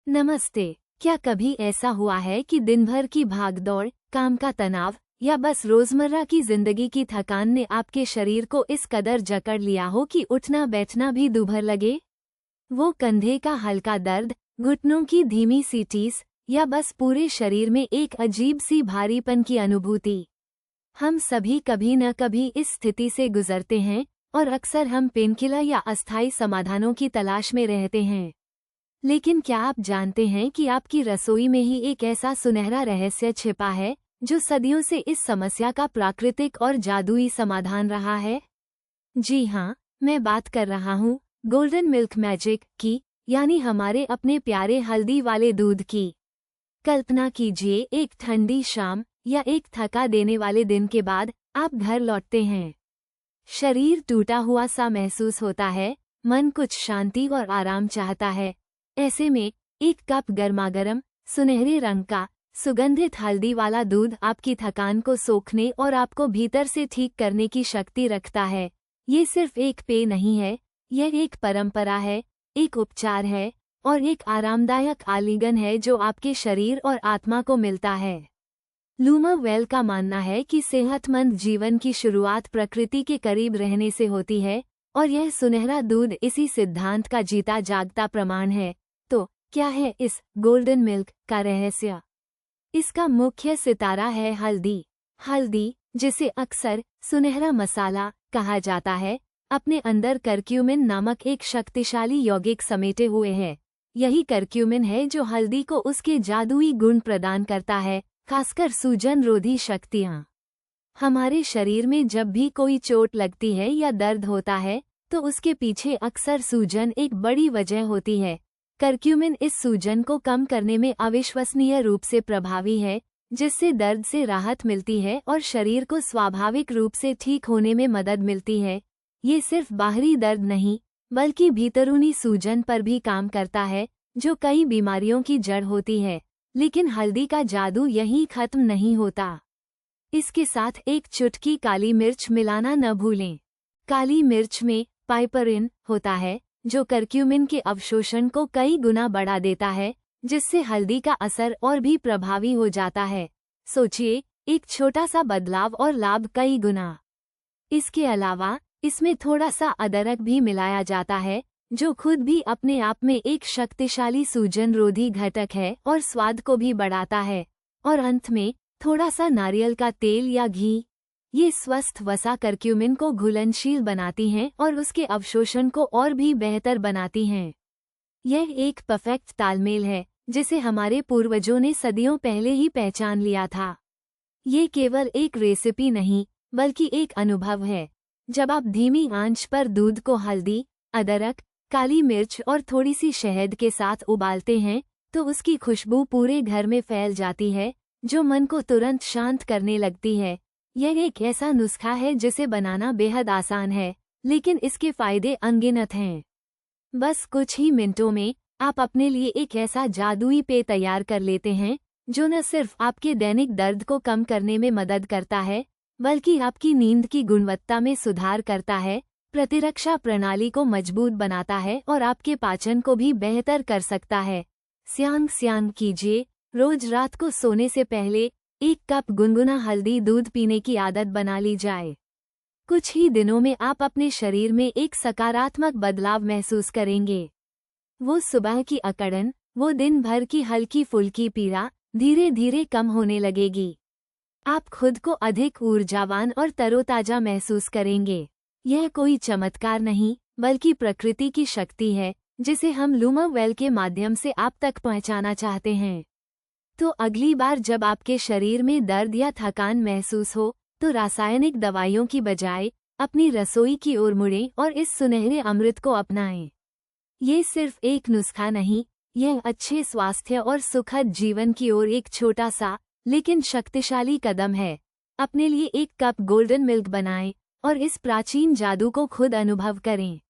नमस्ते। क्या कभी ऐसा हुआ है कि दिन भर की भागदौड़, काम का तनाव या बस रोजमर्रा की जिंदगी की थकान ने आपके शरीर को इस कदर जकड़ लिया हो कि उठना बैठना भी दूभर लगे? वो कंधे का हल्का दर्द, घुटनों की धीमी सी टीस या बस पूरे शरीर में एक अजीब सी भारीपन की अनुभूति। हम सभी कभी न कभी इस स्थिति से गुजरते हैं और अक्सर हम पेनकिलर या अस्थायी समाधानों की तलाश में रहते हैं। लेकिन क्या आप जानते हैं कि आपकी रसोई में ही एक ऐसा सुनहरा रहस्य छिपा है जो सदियों से इस समस्या का प्राकृतिक और जादुई समाधान रहा है? जी हाँ, मैं बात कर रहा हूँ गोल्डन मिल्क मैजिक की, यानी हमारे अपने प्यारे हल्दी वाले दूध की। कल्पना कीजिए, एक ठंडी शाम या एक थका देने वाले दिन के बाद आप घर लौटते हैं। शरीर टूटा हुआ सा महसूस होता है, मन कुछ शांति और आराम चाहता है। ऐसे में एक कप गर्मागर्म, सुनहरे रंग का, सुगंधित हल्दी वाला दूध आपकी थकान को सोखने और आपको भीतर से ठीक करने की शक्ति रखता है। ये सिर्फ एक पेय नहीं है, यह एक परंपरा है, एक उपचार है और एक आरामदायक आलिंगन है जो आपके शरीर और आत्मा को मिलता है। लूमर वेल का मानना है कि सेहतमंद जीवन की शुरुआत प्रकृति के करीब रहने से होती है और यह सुनहरा दूध इसी सिद्धांत का जीता जागता प्रमाण है। तो क्या है इस गोल्डन मिल्क का रहस्य? इसका मुख्य सितारा है हल्दी। हल्दी, जिसे अक्सर सुनहरा मसाला कहा जाता है, अपने अंदर करक्यूमिन नामक एक शक्तिशाली यौगिक समेटे हुए है। यही करक्यूमिन है जो हल्दी को उसके जादुई गुण प्रदान करता है, खासकर सूजन रोधी शक्तियाँ। हमारे शरीर में जब भी कोई चोट लगती है या दर्द होता है, तो उसके पीछे अक्सर सूजन एक बड़ी वजह होती है। करक्यूमिन इस सूजन को कम करने में अविश्वसनीय रूप से प्रभावी है, जिससे दर्द से राहत मिलती है और शरीर को स्वाभाविक रूप से ठीक होने में मदद मिलती है। ये सिर्फ बाहरी दर्द नहीं, बल्कि भीतरूनी सूजन पर भी काम करता है, जो कई बीमारियों की जड़ होती है। लेकिन हल्दी का जादू यहीं खत्म नहीं होता। इसके साथ एक चुटकी काली मिर्च मिलाना न भूलें। काली मिर्च में पाइपरिन होता है, जो करक्यूमिन के अवशोषण को कई गुना बढ़ा देता है, जिससे हल्दी का असर और भी प्रभावी हो जाता है। सोचिए, एक छोटा सा बदलाव और लाभ कई गुना। इसके अलावा इसमें थोड़ा सा अदरक भी मिलाया जाता है, जो खुद भी अपने आप में एक शक्तिशाली सूजन रोधी घटक है और स्वाद को भी बढ़ाता है। और अंत में थोड़ा सा नारियल का तेल या घी। ये स्वस्थ वसा करक्यूमिन को घुलनशील बनाती हैं और उसके अवशोषण को और भी बेहतर बनाती हैं। यह एक परफेक्ट तालमेल है, जिसे हमारे पूर्वजों ने सदियों पहले ही पहचान लिया था। ये केवल एक रेसिपी नहीं, बल्कि एक अनुभव है। जब आप धीमी आंच पर दूध को हल्दी, अदरक, काली मिर्च और थोड़ी सी शहद के साथ उबालते हैं, तो उसकी खुशबू पूरे घर में फैल जाती है, जो मन को तुरंत शांत करने लगती है। यह एक ऐसा नुस्खा है जिसे बनाना बेहद आसान है, लेकिन इसके फायदे अनगिनत हैं। बस कुछ ही मिनटों में आप अपने लिए एक ऐसा जादुई पेय तैयार कर लेते हैं, जो न सिर्फ आपके दैनिक दर्द को कम करने में मदद करता है, बल्कि आपकी नींद की गुणवत्ता में सुधार करता है, प्रतिरक्षा प्रणाली को मजबूत बनाता है और आपके पाचन को भी बेहतर कर सकता है। स्यान कीजिए, रोज रात को सोने से पहले 1 कप गुनगुना हल्दी दूध पीने की आदत बना ली जाए। कुछ ही दिनों में आप अपने शरीर में एक सकारात्मक बदलाव महसूस करेंगे। वो सुबह की अकड़न, वो दिन भर की हल्की फुल्की पीड़ा धीरे धीरे कम होने लगेगी। आप खुद को अधिक ऊर्जावान और तरोताजा महसूस करेंगे। यह कोई चमत्कार नहीं, बल्कि प्रकृति की शक्ति है, जिसे हम लूमर वेल के माध्यम से आप तक पहुंचाना चाहते हैं। तो अगली बार जब आपके शरीर में दर्द या थकान महसूस हो, तो रासायनिक दवाइयों की बजाय अपनी रसोई की ओर मुड़ें और इस सुनहरे अमृत को अपनाएं। ये सिर्फ एक नुस्खा नहीं, यह अच्छे स्वास्थ्य और सुखद जीवन की ओर एक छोटा सा लेकिन शक्तिशाली कदम है। अपने लिए 1 कप गोल्डन मिल्क बनाएं और इस प्राचीन जादू को खुद अनुभव करें।